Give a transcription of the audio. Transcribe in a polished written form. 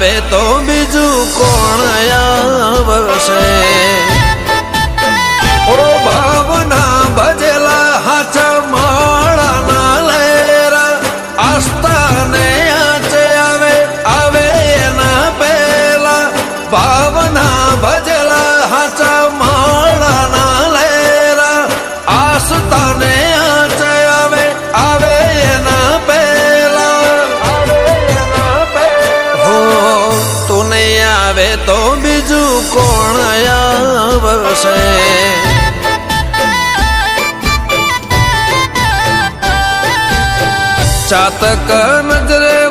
આવે તો બીજું કોણ આવશે ઓ ભાવના ભજેલા હાચા માળાના લેરા આસ્થાને આચે આવે આવે એના પેલા ભાવના ભજેલા હાચા માળાના લેરા આસ્થાને આચે આવે આવે એના પેલા હો તું નહીં આવે તો બીજું કોણ આવશે ચાતક નજરે